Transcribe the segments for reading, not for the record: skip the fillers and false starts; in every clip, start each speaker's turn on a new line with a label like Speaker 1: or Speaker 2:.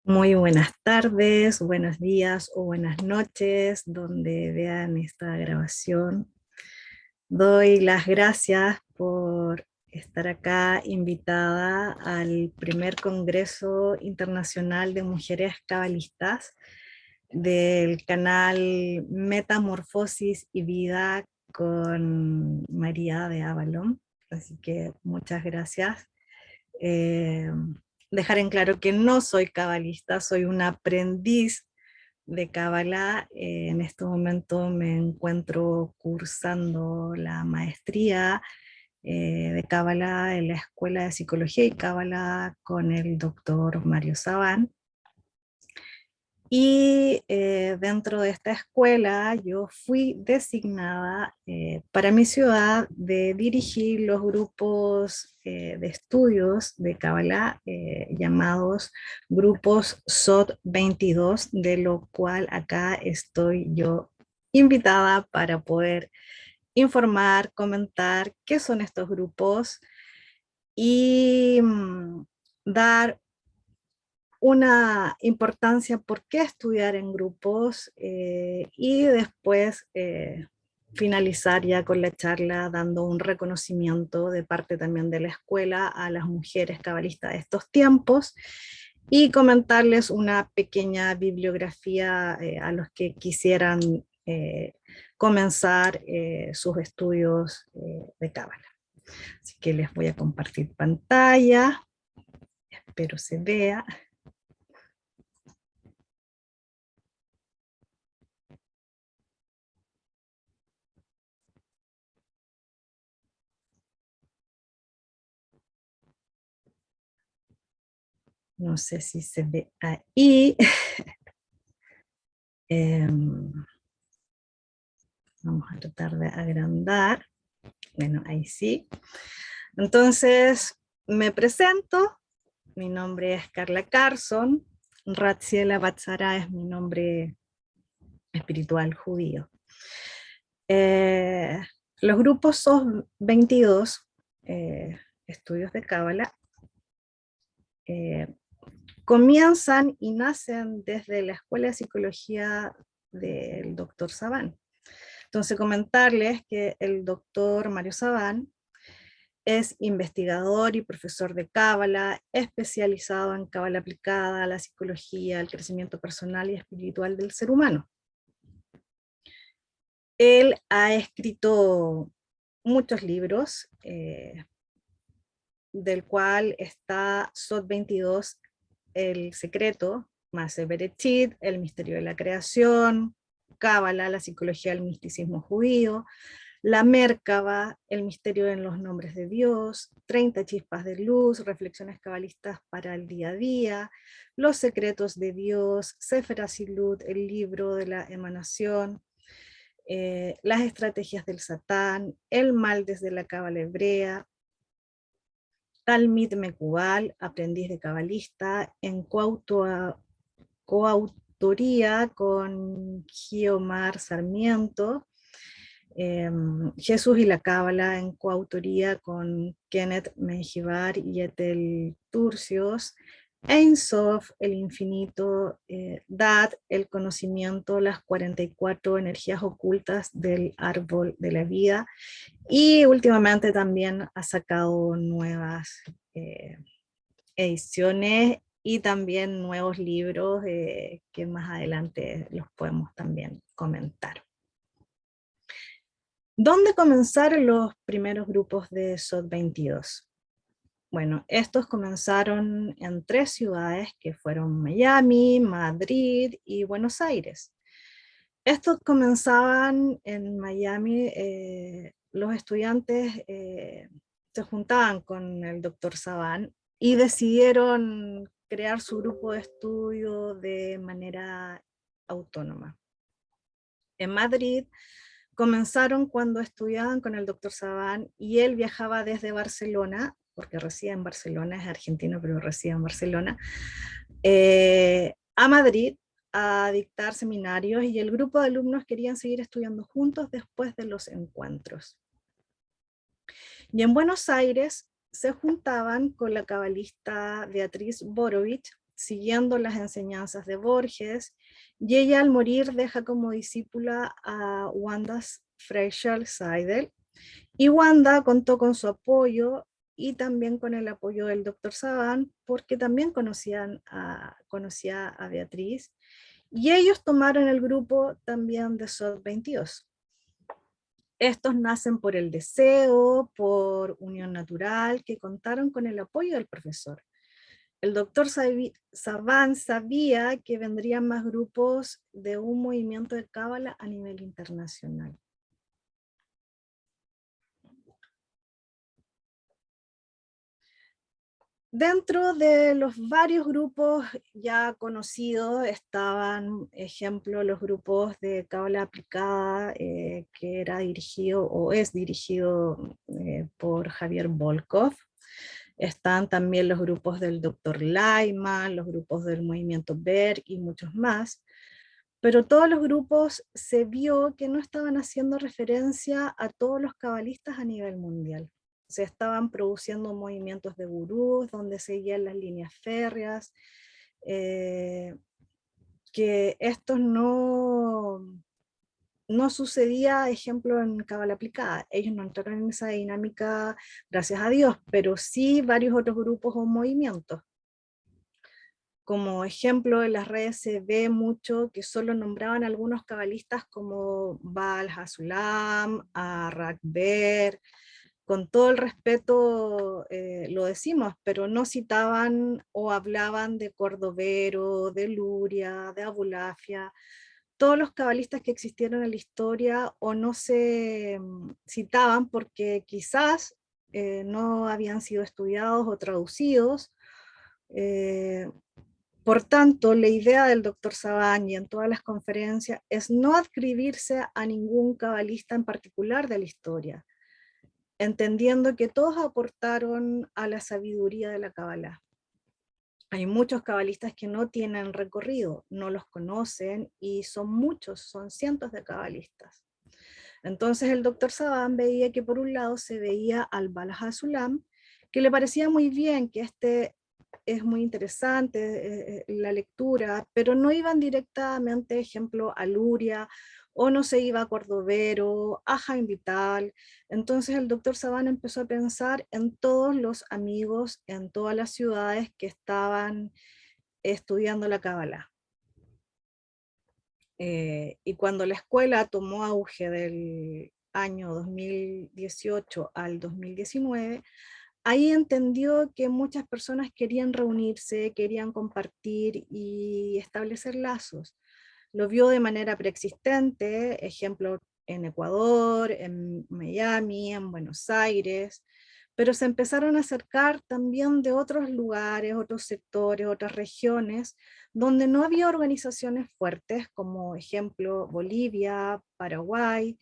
Speaker 1: Muy buenas tardes, buenos días o buenas noches, donde vean esta grabación. Doy las gracias por estar acá invitada al primer Congreso Internacional de Mujeres Cabalistas del canal Metamorfosis y Vida con María de Avalon. Así que muchas gracias. Eh, Dejar en claro que no soy cabalista, soy un aprendiz de Cábala. En este momento me encuentro cursando la maestría de Cábala en la Escuela de Psicología y Cábala con el doctor Mario Sabán. Y dentro de esta escuela yo fui designada para mi ciudad de dirigir los grupos de estudios de Kabbalah llamados grupos SOT 22, de lo cual acá estoy yo invitada para poder informar, comentar qué son estos grupos y dar una importancia por qué estudiar en grupos y después finalizar ya con la charla dando un reconocimiento de parte también de la escuela a las mujeres cabalistas de estos tiempos y comentarles una pequeña bibliografía a los que quisieran comenzar sus estudios de cábala. Así que les voy a compartir pantalla, espero se vea. No sé si se ve ahí. Vamos a tratar de agrandar. Bueno, ahí sí. Entonces, me presento. Mi nombre es Carla Carson. Ratziela Batzara es mi nombre espiritual judío. Eh, los grupos son 22 estudios de Cábala. Comienzan y nacen desde la Escuela de Psicología del doctor Sabán. Entonces comentarles que el doctor Mario Sabán es investigador y profesor de Cábala, especializado en Cábala aplicada a la psicología, al crecimiento personal y espiritual del ser humano. Él ha escrito muchos libros, del cual está Sot 22, El secreto, Maase Bereshit, El misterio de la creación, Cábala, la psicología del misticismo judío, la Merkaba, el misterio en los nombres de Dios, 30 chispas de luz, reflexiones cabalistas para el día a día, los secretos de Dios, Sefer HaSilut, el libro de la emanación, las estrategias del Satán, el mal desde la Cábala hebrea, Talmid Mekubal, aprendiz de cabalista, en coautoría con Giomar Sarmiento, Jesús y la Cábala en coautoría con Kenneth Menjivar y Ethel Turcios, Ein Sof, el infinito, Dad, el conocimiento, las 44 energías ocultas del árbol de la vida, y últimamente también ha sacado nuevas ediciones y también nuevos libros que más adelante los podemos también comentar. ¿Dónde comenzaron los primeros grupos de SOT 22? Bueno, estos comenzaron en 3 ciudades que fueron Miami, Madrid y Buenos Aires. Estos comenzaban en Miami, los estudiantes se juntaban con el doctor Sabán y decidieron crear su grupo de estudio de manera autónoma. En Madrid comenzaron cuando estudiaban con el doctor Sabán y él viajaba desde Barcelona, porque reside en Barcelona, es argentino pero reside en Barcelona, a Madrid a dictar seminarios, y el grupo de alumnos querían seguir estudiando juntos después de los encuentros. Y en Buenos Aires se juntaban con la cabalista Beatriz Borovich, siguiendo las enseñanzas de Borges, y ella al morir deja como discípula a Wanda Freischel-Seidel, y Wanda contó con su apoyo y también con el apoyo del doctor Saban, porque también conocía a Beatriz, y ellos tomaron el grupo también de SOT 22. Estos nacen por el deseo, por unión natural, que contaron con el apoyo del profesor. El doctor Saban sabía que vendrían más grupos de un movimiento de cábala a nivel internacional. Dentro de los varios grupos ya conocidos estaban, ejemplo, los grupos de cábala aplicada, que era dirigido o es dirigido por Javier Volkov. Están también los grupos del Dr. Lyman, los grupos del movimiento Berg y muchos más. Pero todos los grupos se vio que no estaban haciendo referencia a todos los cabalistas a nivel mundial. Se estaban produciendo movimientos de gurús donde seguían las líneas férreas, que estos no sucedía, ejemplo, en Cábala aplicada. Ellos no entraron en esa dinámica, gracias a Dios, pero sí varios otros grupos o movimientos. Como ejemplo, en las redes se ve mucho que solo nombraban algunos cabalistas como Baal Hasulam, a Rakber, con todo el respeto lo decimos, pero no citaban o hablaban de Cordovero, de Luria, de Abulafia, todos los cabalistas que existieron en la historia o no se citaban porque quizás no habían sido estudiados o traducidos. Por tanto, la idea del doctor Saban y en todas las conferencias es no adscribirse a ningún cabalista en particular de la historia, entendiendo que todos aportaron a la sabiduría de la Kabbalah. Hay muchos cabalistas que no tienen recorrido, no los conocen y son muchos, son cientos de cabalistas. Entonces el doctor Saban veía que por un lado se veía al Baal HaSulam, que le parecía muy bien, que es muy interesante la lectura, pero no iban directamente, ejemplo, a Luria, o no se iba a Cordovero, a Jaime Vital. Entonces el doctor Saban empezó a pensar en todos los amigos, en todas las ciudades que estaban estudiando la Kabbalah. Y cuando la escuela tomó auge del año 2018 al 2019, ahí entendió que muchas personas querían reunirse, querían compartir y establecer lazos. Lo vio de manera preexistente, ejemplo en Ecuador, en Miami, en Buenos Aires, pero se empezaron a acercar también de otros lugares, otros sectores, otras regiones, donde no había organizaciones fuertes, como ejemplo Bolivia, Paraguay,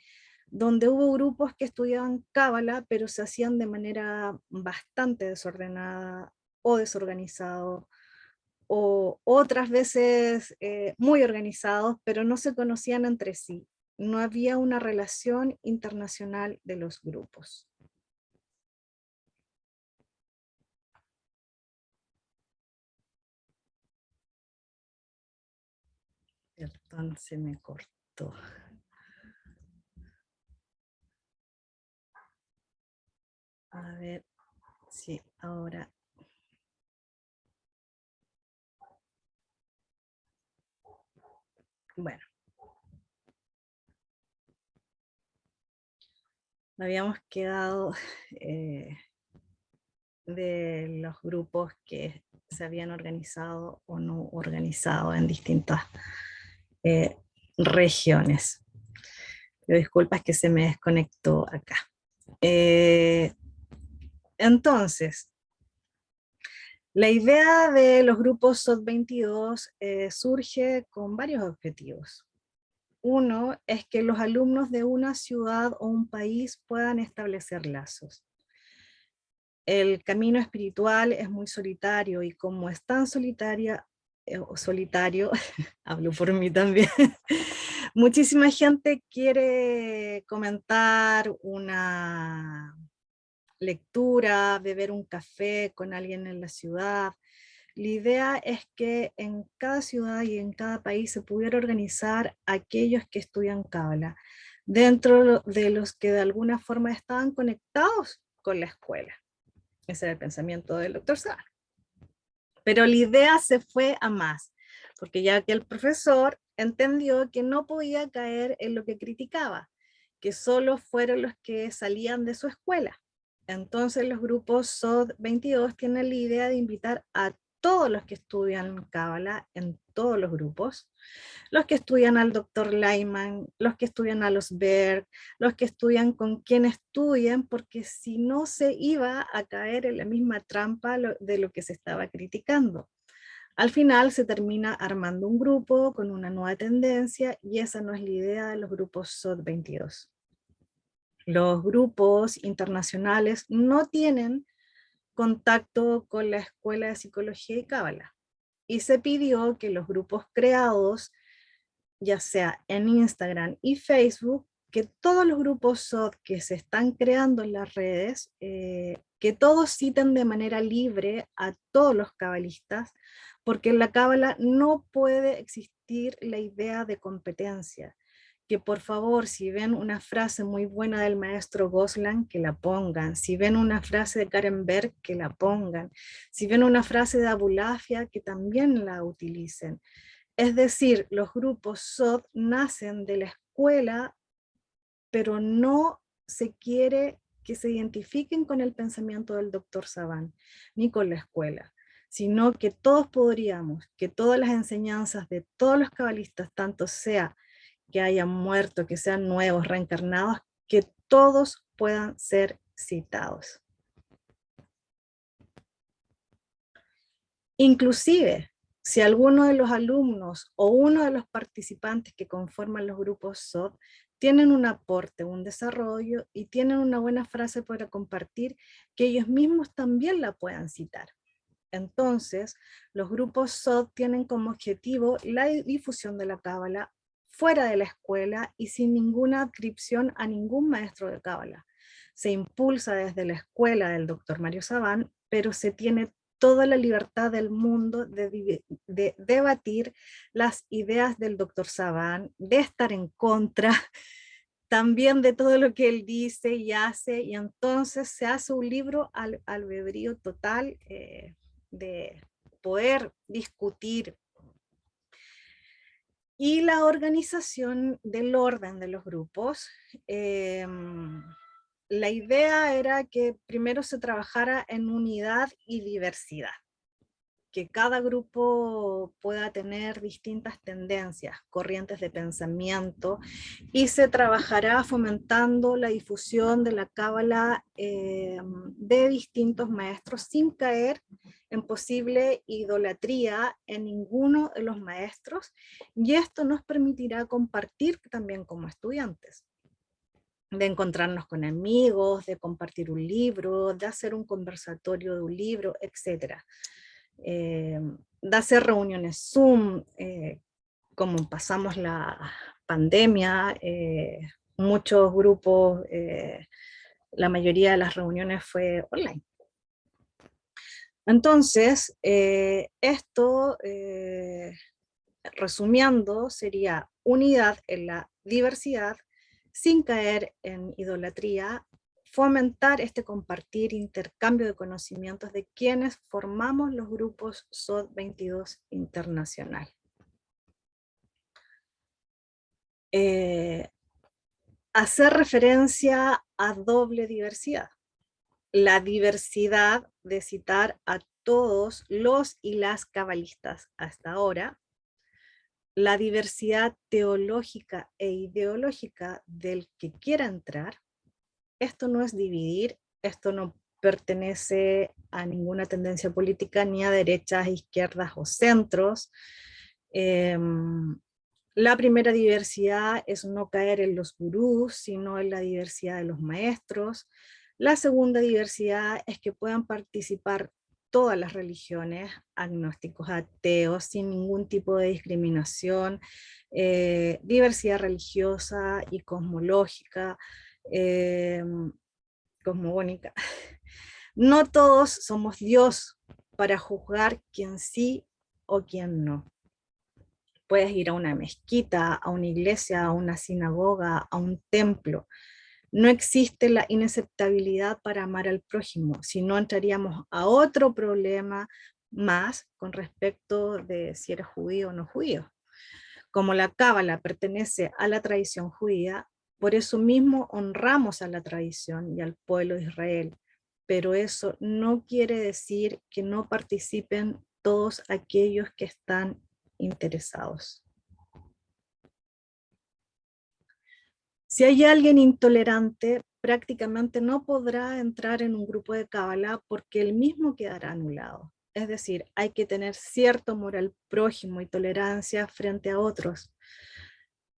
Speaker 1: donde hubo grupos que estudiaban cábala, pero se hacían de manera bastante desordenada o desorganizado, o otras veces muy organizados, pero no se conocían entre sí. No había una relación internacional de los grupos. Perdón, se me cortó. A ver, sí, ahora. Bueno, habíamos quedado de los grupos que se habían organizado o no organizado en distintas regiones. Pero disculpas que se me desconectó acá. Entonces, la idea de los grupos SOT 22 surge con varios objetivos. Uno es que los alumnos de una ciudad o un país puedan establecer lazos. El camino espiritual es muy solitario y como es tan solitario, hablo por mí también, muchísima gente quiere comentar una lectura, beber un café con alguien en la ciudad, La idea es que en cada ciudad y en cada país se pudiera organizar aquellos que estudian Cábala, dentro de los que de alguna forma estaban conectados con la escuela. Ese era el pensamiento del doctor Sá. Pero la idea se fue a más, porque ya que el profesor entendió que no podía caer en lo que criticaba, que solo fueron los que salían de su escuela. Entonces los grupos SOD 22 tienen la idea de invitar a todos los que estudian Cábala en todos los grupos, los que estudian al doctor Lyman, los que estudian a los Berg, los que estudian con quien estudian, porque si no se iba a caer en la misma trampa de lo que se estaba criticando. Al final se termina armando un grupo con una nueva tendencia y esa no es la idea de los grupos SOD 22. Los grupos internacionales no tienen contacto con la Escuela de Psicología y Cábala y se pidió que los grupos creados, ya sea en Instagram y Facebook, que todos los grupos SOD que se están creando en las redes, que todos citen de manera libre a todos los cabalistas, porque en la cábala no puede existir la idea de competencia. Que por favor, si ven una frase muy buena del maestro Goslan, que la pongan. Si ven una frase de Karen Berg, que la pongan. Si ven una frase de Abulafia, que también la utilicen. Es decir, los grupos SOD nacen de la escuela, pero no se quiere que se identifiquen con el pensamiento del doctor Saban, ni con la escuela, sino que todos podríamos, que todas las enseñanzas de todos los cabalistas, tanto sea que hayan muerto, que sean nuevos, reencarnados, que todos puedan ser citados. Inclusive, si alguno de los alumnos o uno de los participantes que conforman los grupos SOD tienen un aporte, un desarrollo y tienen una buena frase para compartir, que ellos mismos también la puedan citar. Entonces, los grupos SOD tienen como objetivo la difusión de la cábala fuera de la escuela y sin ninguna adscripción a ningún maestro de cábala. Se impulsa desde la escuela del doctor Mario Saban, pero se tiene toda la libertad del mundo de debatir las ideas del doctor Saban, de estar en contra, también de todo lo que él dice y hace, y entonces se hace un libro al albedrío total de poder discutir. Y la organización del orden de los grupos, la idea era que primero se trabajara en unidad y diversidad, que cada grupo pueda tener distintas tendencias, corrientes de pensamiento, y se trabajará fomentando la difusión de la cábala de distintos maestros sin caer en posible idolatría en ninguno de los maestros, y esto nos permitirá compartir también como estudiantes, de encontrarnos con amigos, de compartir un libro, de hacer un conversatorio de un libro, etc. De hacer reuniones Zoom, como pasamos la pandemia, muchos grupos, la mayoría de las reuniones fue online. Entonces, esto, resumiendo, sería unidad en la diversidad, sin caer en idolatría, fomentar este compartir, intercambio de conocimientos de quienes formamos los grupos SOD 22 internacional. Hacer referencia a doble diversidad. La diversidad de citar a todos los y las cabalistas hasta ahora, la diversidad teológica e ideológica del que quiera entrar. Esto no es dividir, esto no pertenece a ninguna tendencia política, ni a derechas, izquierdas o centros. La primera diversidad es no caer en los gurús, sino en la diversidad de los maestros. La segunda diversidad es que puedan participar todas las religiones, agnósticos, ateos, sin ningún tipo de discriminación, diversidad religiosa y cosmológica, cosmogónica. No todos somos Dios, para juzgar quién sí o quién no. Puedes ir a una mezquita, a una iglesia, a una sinagoga, a un templo. No existe la inaceptabilidad para amar al prójimo, si no entraríamos a otro problema más con respecto de si eres judío o no judío. Como la cábala pertenece a la tradición judía, por eso mismo honramos a la tradición y al pueblo de Israel, pero eso no quiere decir que no participen todos aquellos que están interesados. Si hay alguien intolerante, prácticamente no podrá entrar en un grupo de cábala porque él mismo quedará anulado. Es decir, hay que tener cierto amor al prójimo y tolerancia frente a otros.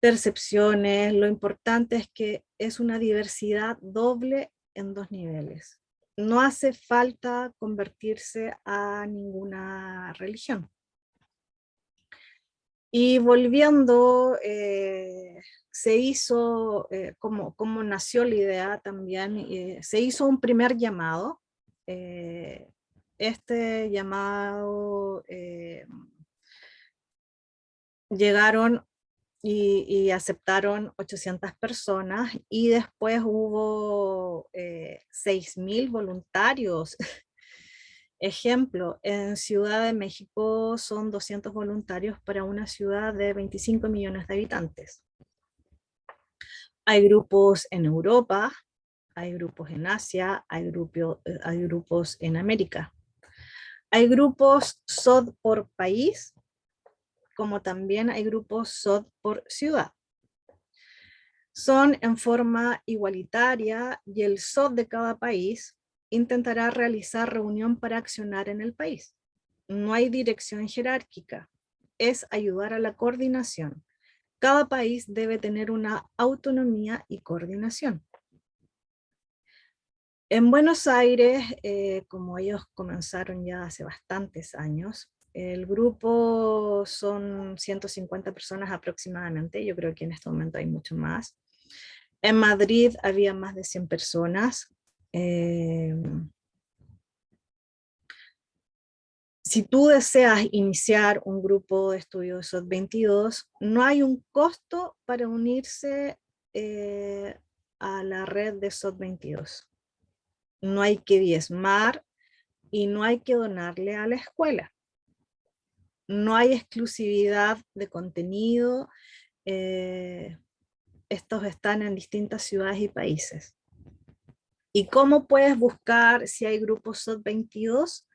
Speaker 1: Percepciones, lo importante es que es una diversidad doble en dos niveles. No hace falta convertirse a ninguna religión. Y volviendo, se hizo, como nació la idea también, se hizo un primer llamado. Este llamado llegaron y aceptaron 800 personas y después hubo 6.000 voluntarios. Ejemplo, en Ciudad de México son 200 voluntarios para una ciudad de 25 millones de habitantes. Hay grupos en Europa, hay grupos en Asia, hay grupos en América. Hay grupos SOD por país, como también hay grupos SOD por ciudad. Son en forma igualitaria y el SOD de cada país intentará realizar reunión para accionar en el país. No hay dirección jerárquica, es ayudar a la coordinación. Cada país debe tener una autonomía y coordinación. En Buenos Aires, como ellos comenzaron ya hace bastantes años, el grupo son 150 personas aproximadamente, yo creo que en este momento hay mucho más. En Madrid había más de 100 personas. Si tú deseas iniciar un grupo de estudio de SOT 22, no hay un costo para unirse a la red de SOT 22. No hay que diezmar y no hay que donarle a la escuela. No hay exclusividad de contenido. Estos están en distintas ciudades y países. ¿Y cómo puedes buscar si hay grupos SOT 22?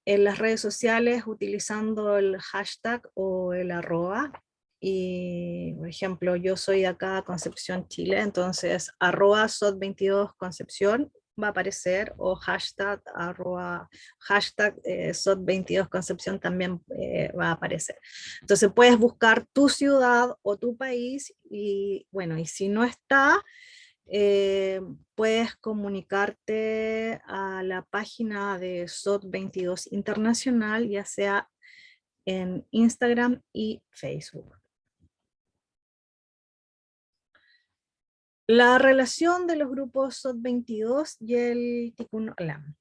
Speaker 1: En las redes sociales utilizando el hashtag o el arroba. Y, por ejemplo, yo soy de acá, Concepción, Chile, entonces arroba SOT22 Concepción va a aparecer, o hashtag, SOT22 Concepción también va a aparecer. Entonces puedes buscar tu ciudad o tu país y bueno, y si no está, puedes comunicarte a la página de SOT 22 Internacional, ya sea en Instagram y Facebook. La relación de los grupos SOT 22 y el Tikkun Olam.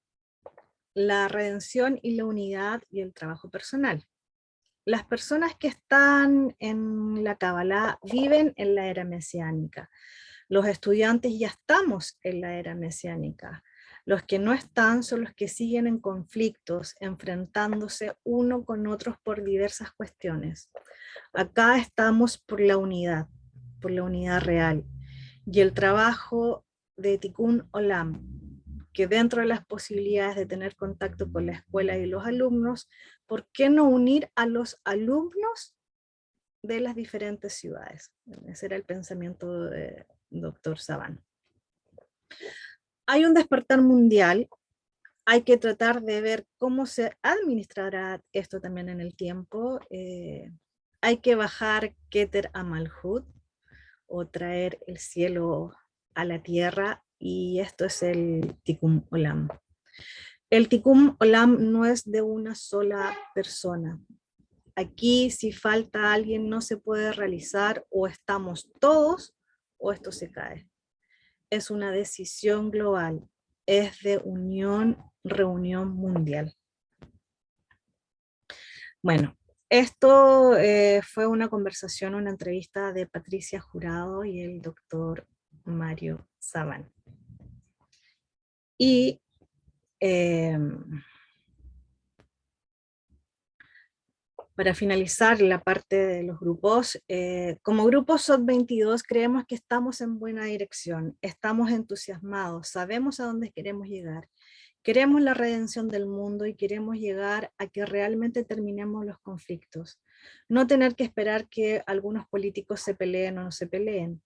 Speaker 1: La redención y la unidad y el trabajo personal. Las personas que están en la Kabbalah viven en la era mesiánica. Los estudiantes ya estamos en la era mesiánica. Los que no están son los que siguen en conflictos, enfrentándose uno con otros por diversas cuestiones. Acá estamos por la unidad real. Y el trabajo de Tikkun Olam, que dentro de las posibilidades de tener contacto con la escuela y los alumnos, ¿por qué no unir a los alumnos de las diferentes ciudades? Ese era el pensamiento de Dr. Saban. Hay un despertar mundial, hay que tratar de ver cómo se administrará esto también en el tiempo. Hay que bajar Keter a Malhut, o traer el cielo a la tierra, y esto es el Tikkun Olam. El Tikkun Olam no es de una sola persona. Aquí si falta alguien no se puede realizar, o estamos todos o esto se cae. Es una decisión global, es de unión, reunión mundial. Bueno, esto fue una conversación, una entrevista de Patricia Jurado y el doctor Mario Sabán. Y para finalizar la parte de los grupos, como grupo SOT22 creemos que estamos en buena dirección, estamos entusiasmados, sabemos a dónde queremos llegar. Queremos la redención del mundo y queremos llegar a que realmente terminemos los conflictos. No tener que esperar que algunos políticos se peleen o no se peleen.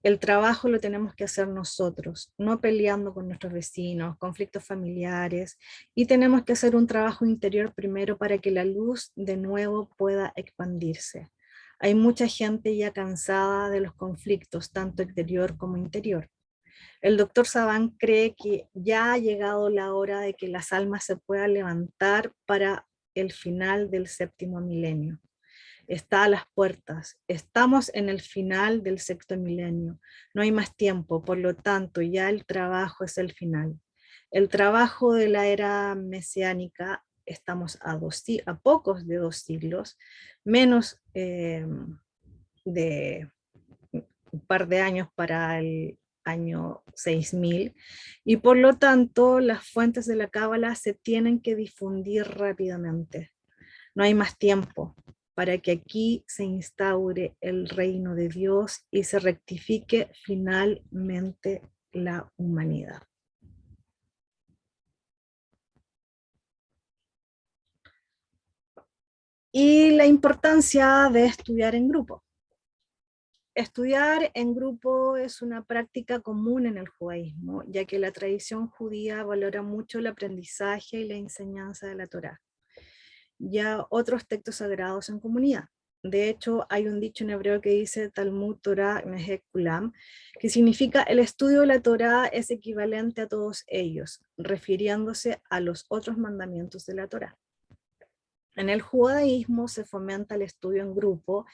Speaker 1: El trabajo lo tenemos que hacer nosotros, no peleando con nuestros vecinos, conflictos familiares, y tenemos que hacer un trabajo interior primero para que la luz de nuevo pueda expandirse. Hay mucha gente ya cansada de los conflictos, tanto exterior como interior. El doctor Sabán cree que ya ha llegado la hora de que las almas se puedan levantar para el final del séptimo milenio. Está a las puertas, estamos en el final del sexto milenio, no hay más tiempo, por lo tanto ya el trabajo es el final. El trabajo de la era mesiánica, estamos a pocos de 2 siglos, menos de un par de años para el año 6000, y por lo tanto las fuentes de la Cábala se tienen que difundir rápidamente. No hay más tiempo para que aquí se instaure el reino de Dios y se rectifique finalmente la humanidad. Y la importancia de estudiar en grupo. Estudiar en grupo es una práctica común en el judaísmo, ya que la tradición judía valora mucho el aprendizaje y la enseñanza de la Torá, ya otros textos sagrados en comunidad. De hecho, hay un dicho en hebreo que dice Talmud Torah Mehek Kulam, que significa el estudio de la Torá es equivalente a todos ellos, refiriéndose a los otros mandamientos de la Torá. En el judaísmo se fomenta el estudio en grupo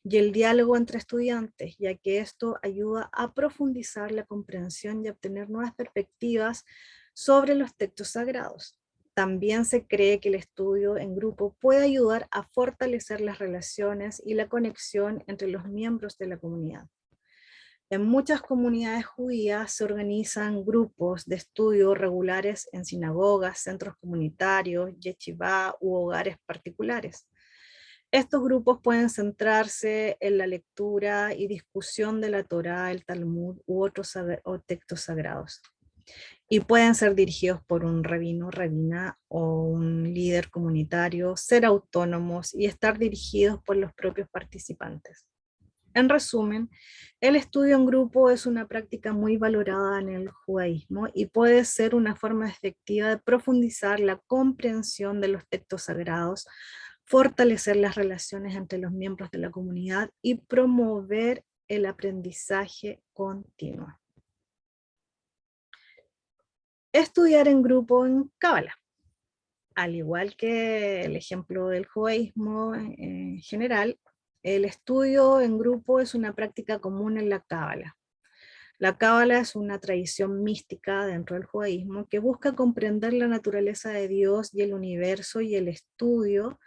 Speaker 1: y el diálogo entre estudiantes, ya que esto ayuda a profundizar la comprensión y a obtener nuevas perspectivas sobre los textos sagrados. También se cree que el estudio en grupo puede ayudar a fortalecer las relaciones y la conexión entre los miembros de la comunidad. En muchas comunidades judías se organizan grupos de estudio regulares en sinagogas, centros comunitarios, yeshivá u hogares particulares. Estos grupos pueden centrarse en la lectura y discusión de la Torá, el Talmud u otros textos sagrados. Y pueden ser dirigidos por un rabino, rabina o un líder comunitario, ser autónomos y estar dirigidos por los propios participantes. En resumen, el estudio en grupo es una práctica muy valorada en el judaísmo y puede ser una forma efectiva de profundizar la comprensión de los textos sagrados, fortalecer las relaciones entre los miembros de la comunidad y promover el aprendizaje continuo. Estudiar en grupo en Cábala. Al igual que el ejemplo del judaísmo en general, el estudio en grupo es una práctica común en la Cábala. La Cábala es una tradición mística dentro del judaísmo que busca comprender la naturaleza de Dios y el universo, y el estudio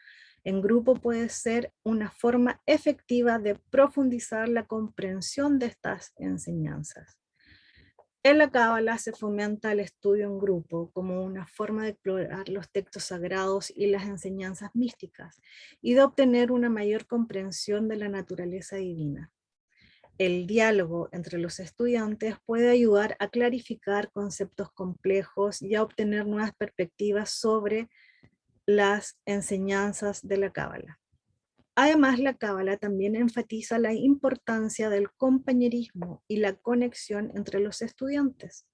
Speaker 1: en grupo puede ser una forma efectiva de profundizar la comprensión de estas enseñanzas. En la Cábala se fomenta el estudio en grupo como una forma de explorar los textos sagrados y las enseñanzas místicas y de obtener una mayor comprensión de la naturaleza divina. El diálogo entre los estudiantes puede ayudar a clarificar conceptos complejos y a obtener nuevas perspectivas sobre las enseñanzas de la Cábala. Además, la Cábala también enfatiza la importancia del compañerismo y la conexión entre los estudiantes.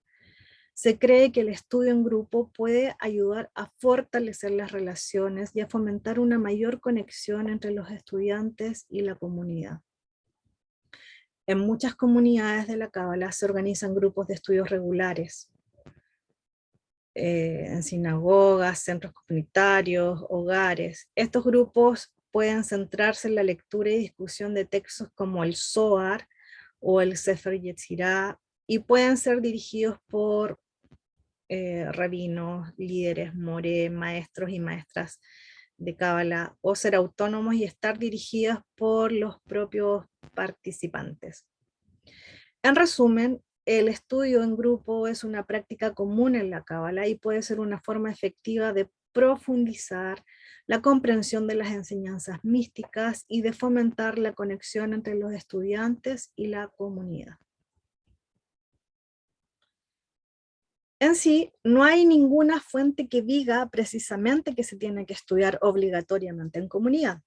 Speaker 1: Se cree que el estudio en grupo puede ayudar a fortalecer las relaciones y a fomentar una mayor conexión entre los estudiantes y la comunidad. En muchas comunidades de la Cábala se organizan grupos de estudios regulares, en sinagogas, centros comunitarios, hogares. Estos grupos pueden centrarse en la lectura y discusión de textos como el Zohar o el Sefer Yetzirah, y pueden ser dirigidos por rabinos, líderes, moré, maestros y maestras de Kabbalah o ser autónomos y estar dirigidas por los propios participantes. En resumen, el estudio en grupo es una práctica común en la Kabbalah y puede ser una forma efectiva de profundizar la comprensión de las enseñanzas místicas y de fomentar la conexión entre los estudiantes y la comunidad. En sí, no hay ninguna fuente que diga precisamente que se tiene que estudiar obligatoriamente en comunidad,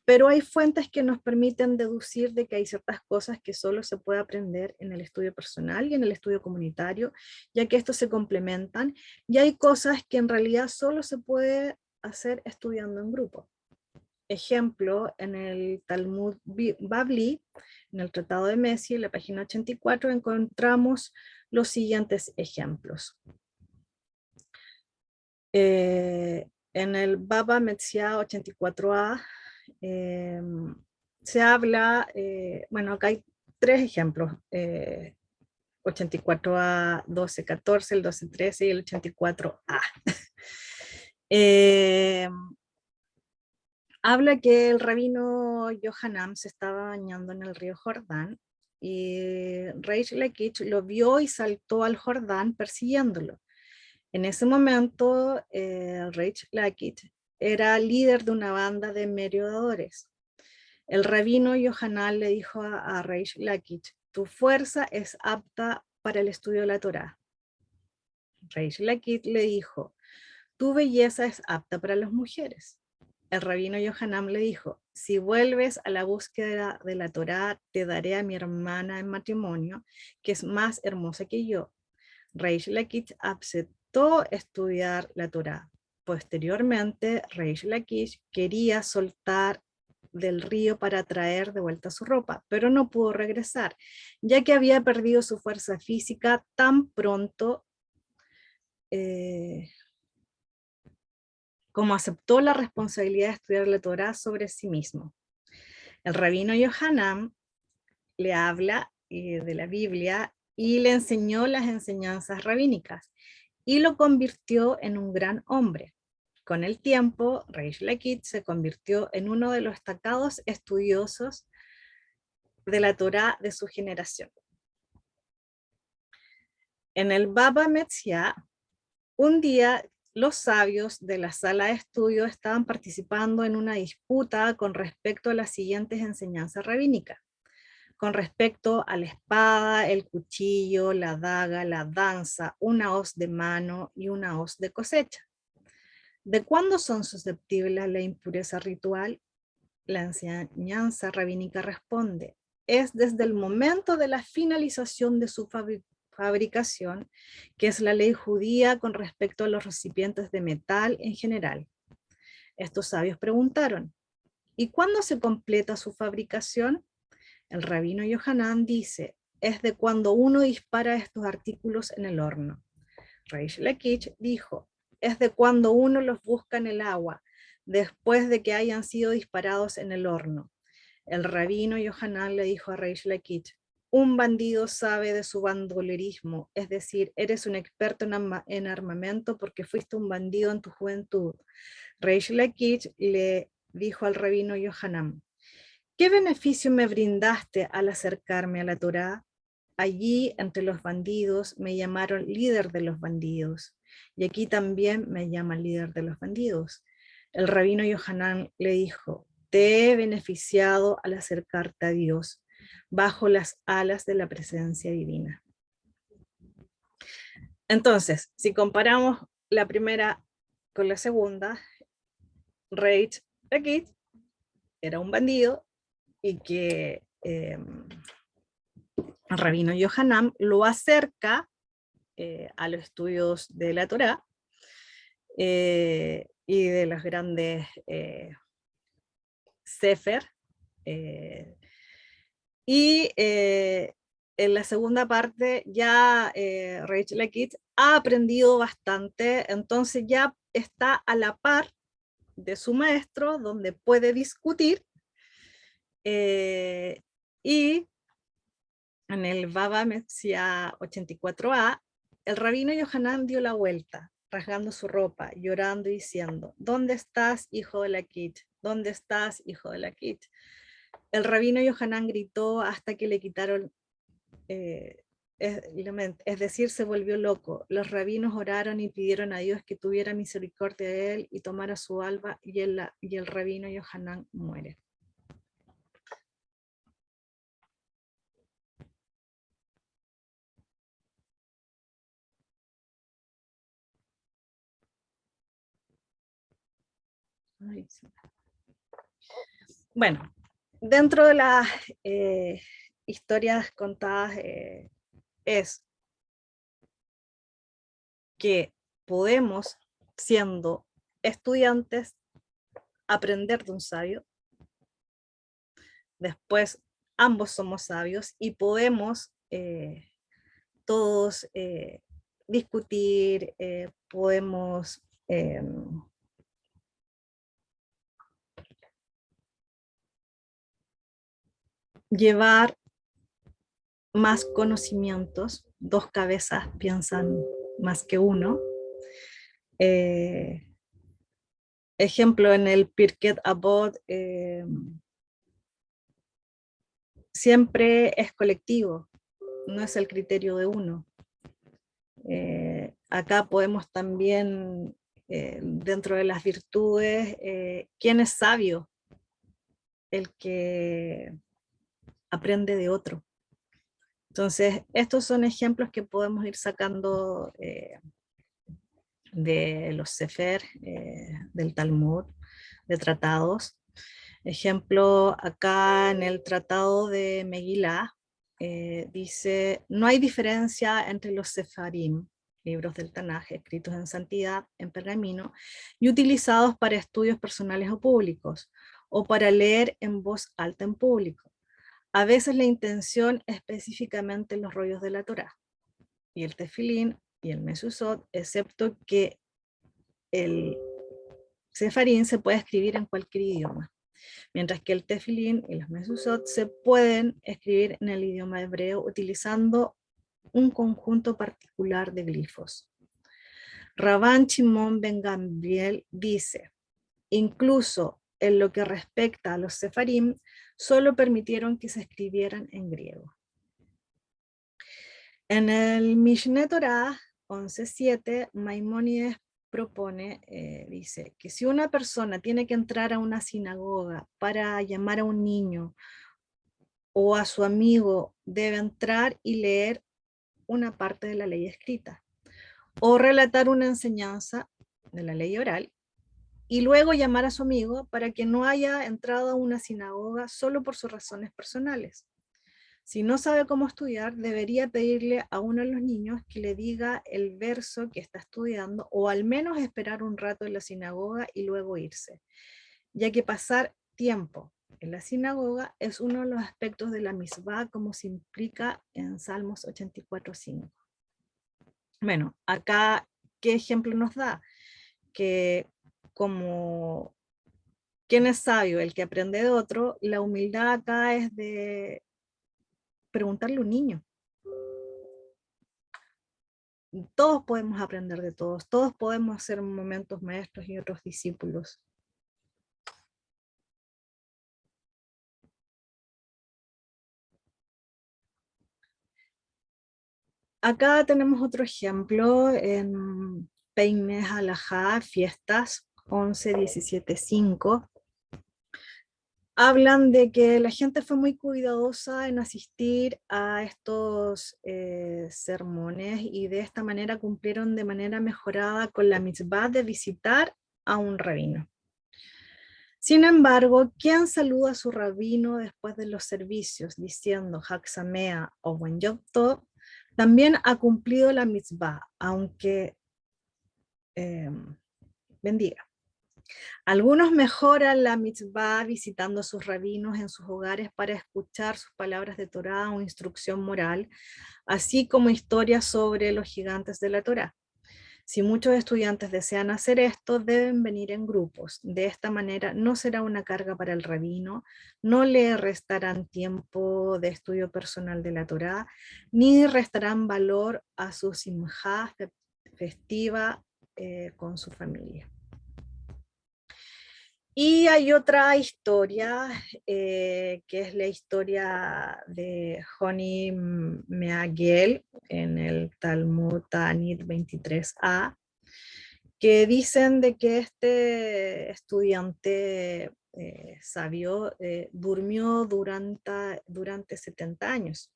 Speaker 1: pero hay fuentes que nos permiten deducir de que hay ciertas cosas que solo se puede aprender en el estudio personal y en el estudio comunitario, ya que estos se complementan, y hay cosas que en realidad solo se puede hacer estudiando en grupo. Ejemplo, en el Talmud Bavli, en el Tratado de Messi, en la página 84, encontramos los siguientes ejemplos. En el Baba Metzia 84a se habla, bueno, acá hay tres ejemplos, 84a, 1214, el 1213 y el 84a. Habla que el rabino Yohanan se estaba bañando en el río Jordán y Reish Lakish lo vio y saltó al Jordán persiguiéndolo. En ese momento, Reish Lakish era líder de una banda de merodeadores. El rabino Yohanan le dijo a Reish Lakish: tu fuerza es apta para el estudio de la Torá. Reish Lakish le dijo: tu belleza es apta para las mujeres. El rabino Yohanan le dijo: si vuelves a la búsqueda de la Torá, te daré a mi hermana en matrimonio, que es más hermosa que yo. Reish Lakish aceptó estudiar la Torá. Posteriormente, Reish Lakish quería soltar del río para traer de vuelta su ropa, pero no pudo regresar, ya que había perdido su fuerza física tan pronto como aceptó la responsabilidad de estudiar la Torá sobre sí mismo. El rabino Yohanan le habla de la Biblia y le enseñó las enseñanzas rabínicas y lo convirtió en un gran hombre. Con el tiempo, Reish Lakish se convirtió en uno de los destacados estudiosos de la Torá de su generación. En el Baba Metzia, un día los sabios de la sala de estudio estaban participando en una disputa con respecto a las siguientes enseñanzas rabínicas. Con respecto a la espada, el cuchillo, la daga, la danza, una hoz de mano y una hoz de cosecha. ¿De cuándo son susceptibles a la impureza ritual? La enseñanza rabínica responde: es desde el momento de la finalización de su fabricación, que es la ley judía con respecto a los recipientes de metal en general. Estos sabios preguntaron: ¿y cuándo se completa su fabricación? El rabino Yohanan dice: es de cuando uno dispara estos artículos en el horno. Reish Lakish dijo: es de cuando uno los busca en el agua, después de que hayan sido disparados en el horno. El rabino Yohanan le dijo a Reish Lakish: un bandido sabe de su bandolerismo, es decir, eres un experto en armamento porque fuiste un bandido en tu juventud. Reish Lakish le dijo al rabino Yohanan: ¿qué beneficio me brindaste al acercarme a la Torá? Allí, entre los bandidos, me llamaron líder de los bandidos, y aquí también me llaman líder de los bandidos. El rabino Yohanan le dijo: te he beneficiado al acercarte a Dios, bajo las alas de la presencia divina. Entonces, si comparamos la primera con la segunda, Reish Lakish era un bandido y que el rabino Yohanan lo acerca a los estudios de la Torá y de los grandes Sefer. Y en la segunda parte ya Reish Lakish ha aprendido bastante, entonces ya está a la par de su maestro, donde puede discutir, y en el Baba Metzia 84a, el rabino Yohanan dio la vuelta rasgando su ropa, llorando y diciendo, ¿dónde estás, hijo de Lakich? ¿Dónde estás, hijo de Lakich? El rabino Yohanan gritó hasta que le quitaron, es decir, se volvió loco. Los rabinos oraron y pidieron a Dios que tuviera misericordia de él y tomara su alma, y el rabino Yohanan muere. Bueno, dentro de las historias contadas es que podemos, siendo estudiantes, aprender de un sabio. Después ambos somos sabios y podemos todos discutir, podemos llevar más conocimientos. Dos cabezas piensan más que uno. Ejemplo, en el Pirkei Avot siempre es colectivo, no es el criterio de uno. Acá podemos también, dentro de las virtudes, ¿quién es sabio? El que aprende de otro. Entonces, estos son ejemplos que podemos ir sacando de los Sefer, del Talmud, de tratados. Ejemplo, acá en el tratado de Megilá, dice, no hay diferencia entre los Sefarim, libros del Tanaj, escritos en santidad, en pergamino, y utilizados para estudios personales o públicos, o para leer en voz alta en público. A veces la intención específicamente en los rollos de la Torá, y el tefilín y el mesuzot, excepto que el sefarín se puede escribir en cualquier idioma, mientras que el tefilín y los mesuzot se pueden escribir en el idioma hebreo utilizando un conjunto particular de glifos. Rabban Shimon ben Gamliel dice, incluso en lo que respecta a los sefarim, solo permitieron que se escribieran en griego. En el Mishneh Torah 11.7, Maimónides propone, dice, que si una persona tiene que entrar a una sinagoga para llamar a un niño o a su amigo, debe entrar y leer una parte de la ley escrita, o relatar una enseñanza de la ley oral, y luego llamar a su amigo para que no haya entrado a una sinagoga solo por sus razones personales. Si no sabe cómo estudiar, debería pedirle a uno de los niños que le diga el verso que está estudiando, o al menos esperar un rato en la sinagoga y luego irse, ya que pasar tiempo en la sinagoga es uno de los aspectos de la misbah, como se implica en Salmos 84.5. Bueno, acá, ¿qué ejemplo nos da? Que como quien es sabio, el que aprende de otro, la humildad acá es de preguntarle a un niño. Todos podemos aprender de todos, todos podemos ser momentos maestros y otros discípulos. Acá tenemos otro ejemplo en Peines Halajá, fiestas 11.17.5. Hablan de que la gente fue muy cuidadosa en asistir a estos sermones y de esta manera cumplieron de manera mejorada con la mitzvah de visitar a un rabino. Sin embargo, quien saluda a su rabino después de los servicios diciendo Hag Sameach o Buen Yom Tov, también ha cumplido la mitzvah, aunque bendiga. Algunos mejoran la mitzvah visitando a sus rabinos en sus hogares para escuchar sus palabras de Torá o instrucción moral, así como historias sobre los gigantes de la Torá. Si muchos estudiantes desean hacer esto, deben venir en grupos. De esta manera no será una carga para el rabino, no le restarán tiempo de estudio personal de la Torá, ni restarán valor a su simjá festiva con su familia. Y hay otra historia, que es la historia de Joni Meagel en el Talmud Ta'anit 23a, que dicen de que este estudiante sabio durmió durante 70 años.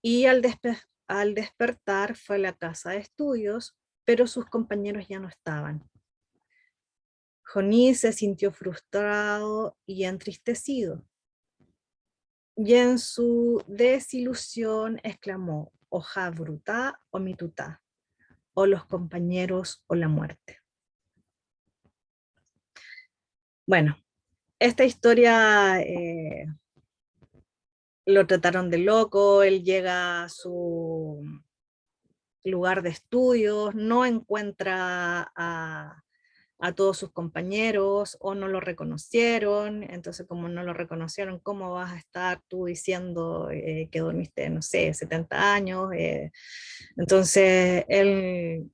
Speaker 1: Y al despertar fue a la casa de estudios, pero sus compañeros ya no estaban. Joní se sintió frustrado y entristecido, y en su desilusión exclamó: "Oja bruta o mitutá", o los compañeros o la muerte. Bueno, esta historia lo trataron de loco, él llega a su lugar de estudios, no encuentra a todos sus compañeros o no lo reconocieron. Entonces, como no lo reconocieron, ¿cómo vas a estar tú diciendo que dormiste, no sé, 70 años? Entonces, él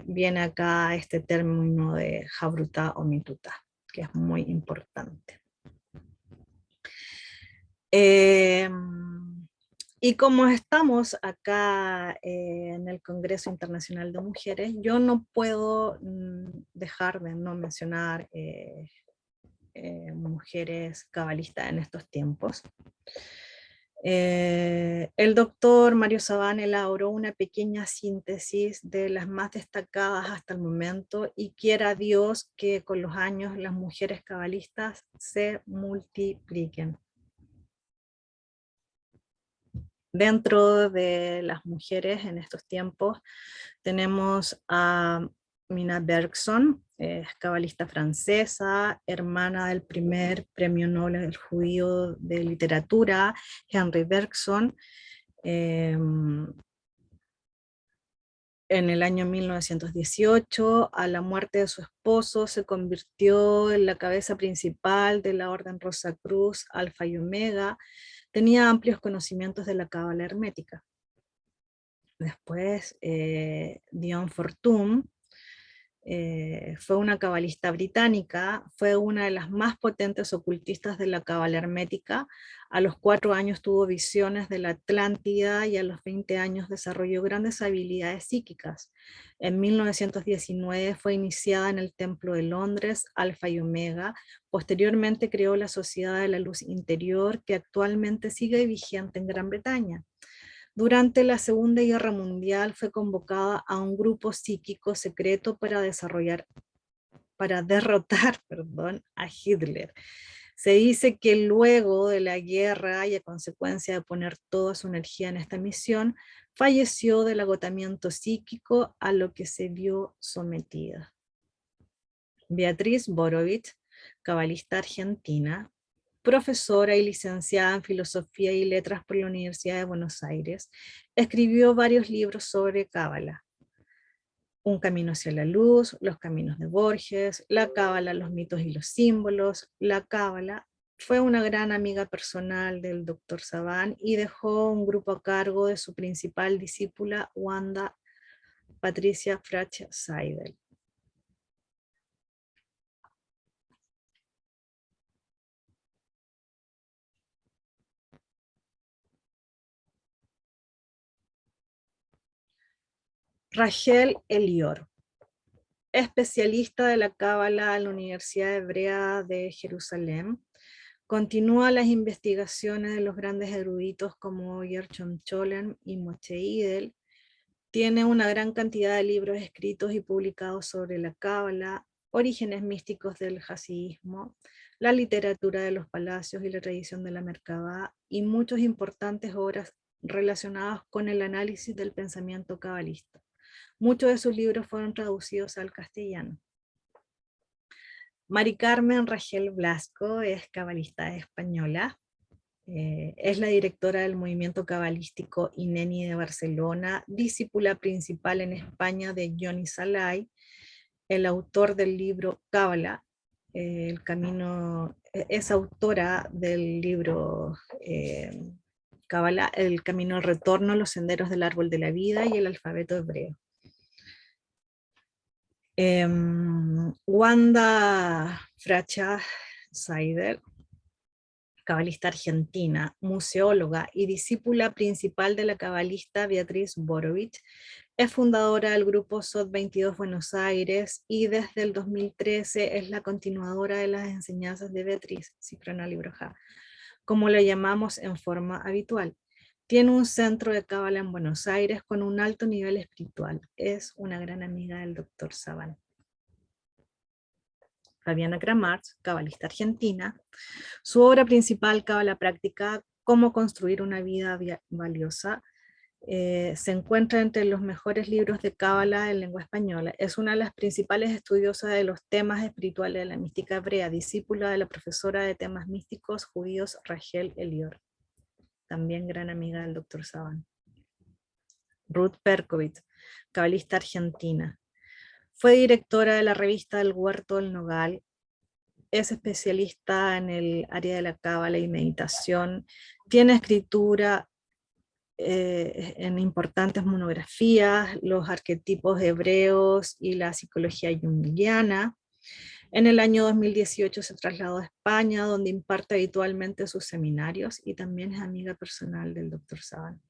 Speaker 1: viene acá a este término de Jabruta o Mituta, que es muy importante. Y como estamos acá en el Congreso Internacional de Mujeres, yo no puedo dejar de no mencionar mujeres cabalistas en estos tiempos. El doctor Mario Sabán elaboró una pequeña síntesis de las más destacadas hasta el momento, y quiera Dios que con los años las mujeres cabalistas se multipliquen. Dentro de las mujeres en estos tiempos tenemos a Mina Bergson, es cabalista francesa, hermana del primer premio Nobel judío de literatura, Henry Bergson. En el año 1918, a la muerte de su esposo, se convirtió en la cabeza principal de la Orden Rosacruz Alfa y Omega. Tenía amplios conocimientos de la cábala hermética. Después, Dion Fortune fue una cabalista británica, fue una de las más potentes ocultistas de la cábala hermética. A los 4 años tuvo visiones de la Atlántida y a los 20 años desarrolló grandes habilidades psíquicas. En 1919 fue iniciada en el Templo de Londres, Alfa y Omega. Posteriormente creó la Sociedad de la Luz Interior, que actualmente sigue vigente en Gran Bretaña. Durante la Segunda Guerra Mundial fue convocada a un grupo psíquico secreto para derrotar a Hitler. Se dice que luego de la guerra, y a consecuencia de poner toda su energía en esta misión, falleció del agotamiento psíquico a lo que se vio sometida. Beatriz Borovitz, cabalista argentina, profesora y licenciada en Filosofía y Letras por la Universidad de Buenos Aires, escribió varios libros sobre cábala: Un camino hacia la luz, Los caminos de Borges, La cábala, los mitos y los símbolos. La cábala. Fue una gran amiga personal del Dr. Sabán y dejó un grupo a cargo de su principal discípula, Wanda Patricia Frach Seidel. Rachel Elior, especialista de la cábala en la Universidad Hebrea de Jerusalén, continúa las investigaciones de los grandes eruditos como Gershom Scholem y Moshe Idel. Tiene una gran cantidad de libros escritos y publicados sobre la cábala, orígenes místicos del hasidismo, la literatura de los palacios y la tradición de la Merkabá, y muchas importantes obras relacionadas con el análisis del pensamiento cabalista. Muchos de sus libros fueron traducidos al castellano. Mari Carmen Rangel Blasco es cabalista española. Es la directora del movimiento cabalístico INENI de Barcelona, discípula principal en España de Johnny Salai, el autor del libro Cábala, el camino, es autora del libro Cábala, el camino al retorno, los senderos del árbol de la vida y el alfabeto hebreo. Wanda Fracha Seider, cabalista argentina, museóloga y discípula principal de la cabalista Beatriz Borovich, es fundadora del grupo SOT 22 Buenos Aires y desde el 2013 es la continuadora de las enseñanzas de Beatriz, Ciprana Libroja, como le llamamos en forma habitual. Tiene un centro de cábala en Buenos Aires con un alto nivel espiritual. Es una gran amiga del Dr. Saban. Fabiana Kramarz, cabalista argentina. Su obra principal, Cábala Práctica, Cómo construir una vida valiosa, se encuentra entre los mejores libros de cábala en lengua española. Es una de las principales estudiosas de los temas espirituales de la mística hebrea, discípula de la profesora de temas místicos judíos Rachel Elior, también gran amiga del Dr. Saban. Ruth Perkovich, cabalista argentina. Fue directora de la revista El Huerto del Nogal. Es especialista en el área de la cábala y meditación. Tiene escritura en importantes monografías, los arquetipos hebreos y la psicología junguiana. En el año 2018 se trasladó a España, donde imparte habitualmente sus seminarios y también es amiga personal del Dr. Saban.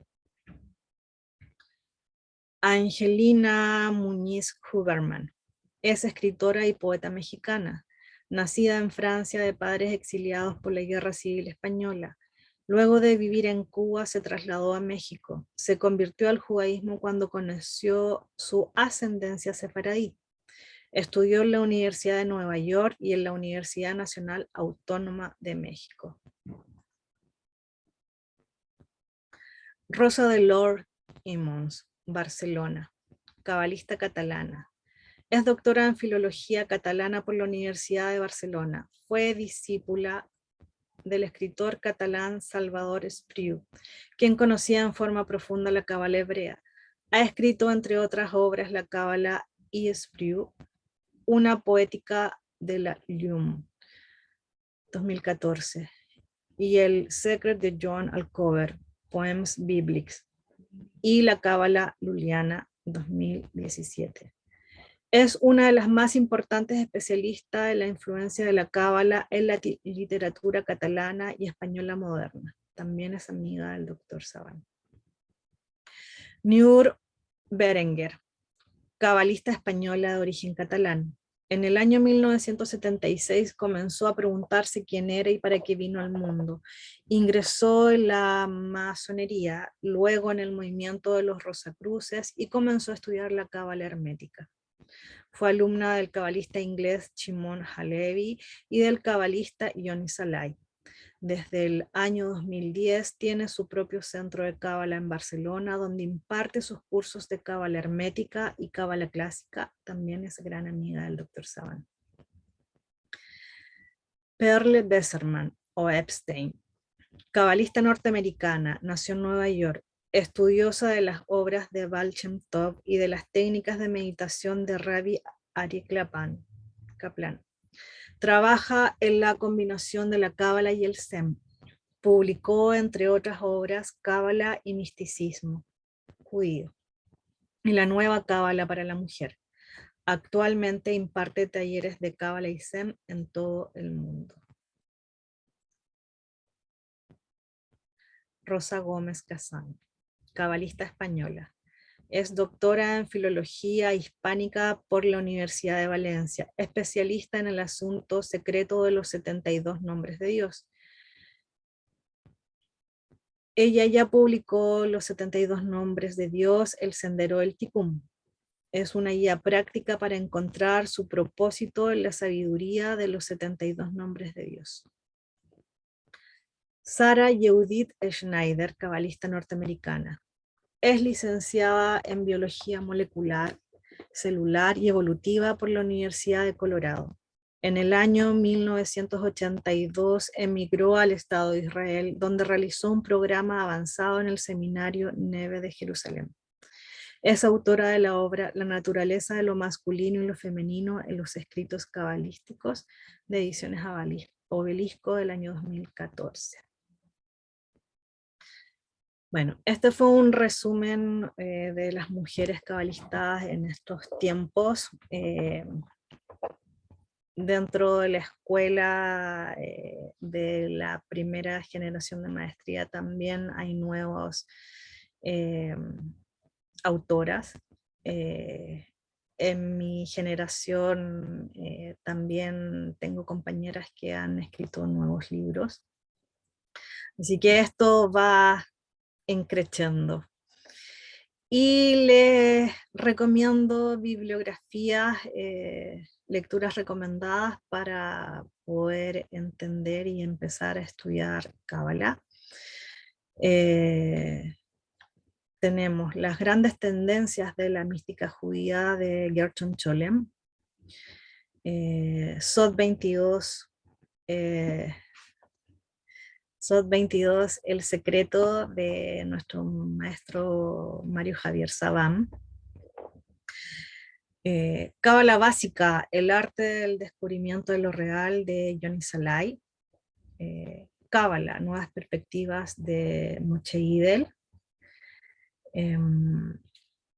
Speaker 1: Angelina Muñiz Huberman es escritora y poeta mexicana, nacida en Francia de padres exiliados por la Guerra Civil Española. Luego de vivir en Cuba se trasladó a México. Se convirtió al judaísmo cuando conoció su ascendencia sefaradí. Estudió en la Universidad de Nueva York y en la Universidad Nacional Autónoma de México. Rosa de Lord Imons, Barcelona, cabalista catalana. Es doctora en Filología Catalana por la Universidad de Barcelona. Fue discípula del escritor catalán Salvador Espriu, quien conocía en forma profunda la cábala hebrea. Ha escrito, entre otras obras, la cábala y Espriu, una poética de la Llum, 2014, y el Secret de John Alcover, Poems Biblics, y la cábala luliana, 2017. Es una de las más importantes especialistas en la influencia de la cábala en la literatura catalana y española moderna. También es amiga del Dr. Saban. Nur Berenguer, cabalista española de origen catalán. En el año 1976 comenzó a preguntarse quién era y para qué vino al mundo. Ingresó en la masonería, luego en el movimiento de los Rosacruces y comenzó a estudiar la cábala hermética. Fue alumna del cabalista inglés Shimon Halevi y del cabalista Yoni Salai. Desde el año 2010 tiene su propio centro de cábala en Barcelona, donde imparte sus cursos de cábala hermética y cábala clásica. También es gran amiga del Dr. Saban. Perle Besserman o Epstein, cabalista norteamericana, nació en Nueva York. Estudiosa de las obras de Baal Shem Tov y de las técnicas de meditación de Rabbi Aryeh Kaplan. Trabaja en la combinación de la cábala y el Zen. Publicó, entre otras obras, Cábala y Misticismo judío y la nueva cábala para la mujer. Actualmente imparte talleres de cábala y Zen en todo el mundo. Rosa Gómez Casán, cabalista española. Es doctora en Filología Hispánica por la Universidad de Valencia, especialista en el asunto secreto de los 72 nombres de Dios. Ella ya publicó los 72 nombres de Dios, el Sendero del Tikkun. Es una guía práctica para encontrar su propósito en la sabiduría de los 72 nombres de Dios. Sarah Yehudit Schneider, cabalista norteamericana. Es licenciada en Biología Molecular, Celular y Evolutiva por la Universidad de Colorado. En el año 1982 emigró al Estado de Israel, donde realizó un programa avanzado en el Seminario Neve de Jerusalén. Es autora de la obra La naturaleza de lo masculino y lo femenino en los escritos cabalísticos de Ediciones Obelisco del año 2014. Bueno, este fue un resumen de las mujeres cabalistas en estos tiempos. Dentro de la escuela de la primera generación de maestría también hay nuevos autoras. En mi generación también tengo compañeras que han escrito nuevos libros. Así que esto va creciendo. Y les recomiendo bibliografías, lecturas recomendadas para poder entender y empezar a estudiar Cábala. Tenemos las grandes tendencias de la mística judía de Gershom Scholem, Sot 22, Sot 22, El secreto de nuestro maestro Mario Javier Sabán, Cábala básica, el arte del descubrimiento de lo real de Johnny Salai, Cábala, nuevas perspectivas de Moshe Idel,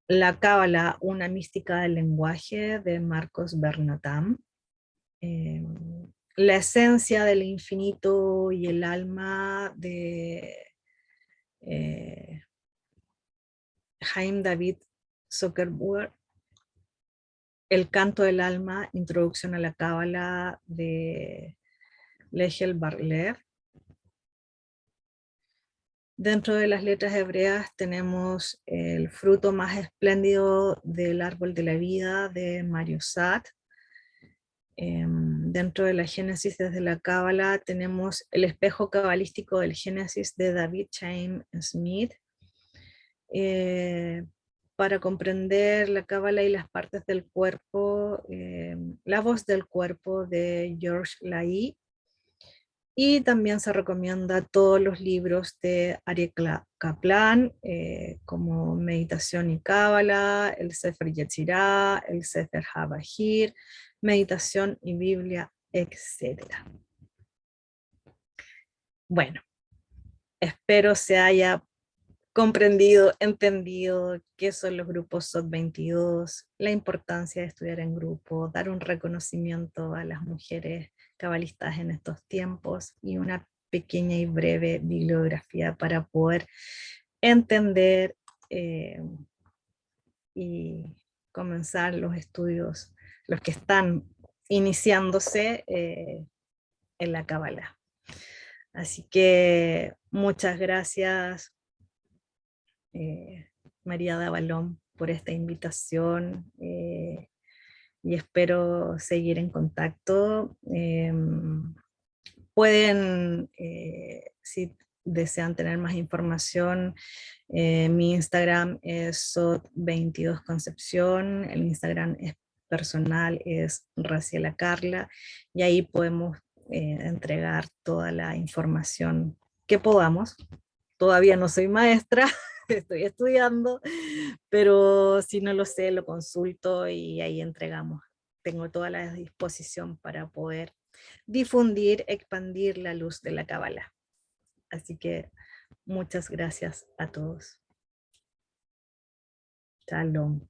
Speaker 1: La Cábala, una mística del lenguaje de Marcos Bernatam, La esencia del infinito y el alma de Chaim David Zuckerberg, El canto del alma, introducción a la Cábala de Leigel Barlev. Dentro de las letras hebreas tenemos El fruto más espléndido del árbol de la vida de Mario Sad. Dentro de la Génesis desde la Cábala tenemos El espejo cabalístico del Génesis de David Chaim Smith. Para comprender la Cábala y las partes del cuerpo, La voz del cuerpo de George Lai. Y también se recomienda todos los libros de Aryeh Kaplan, como Meditación y Cábala, el Sefer Yetzirah, el Sefer Habahir, Meditación y Biblia, etc. Bueno, espero se haya comprendido, entendido qué son los grupos SOT 22, la importancia de estudiar en grupo, dar un reconocimiento a las mujeres cabalistas en estos tiempos y una pequeña y breve bibliografía para poder entender y comenzar los estudios, los que están iniciándose en la Cábala. Así que muchas gracias, María Davalón, por esta invitación y espero seguir en contacto. Pueden, si desean tener más información, mi Instagram es SOT22 Concepción, el Instagram es personal es Raciela Carla, y ahí podemos entregar toda la información que podamos. Todavía no soy maestra, estoy estudiando, pero si no lo sé, lo consulto y ahí entregamos. Tengo toda la disposición para poder difundir, expandir la luz de la Cábala. Así que muchas gracias a todos. Shalom.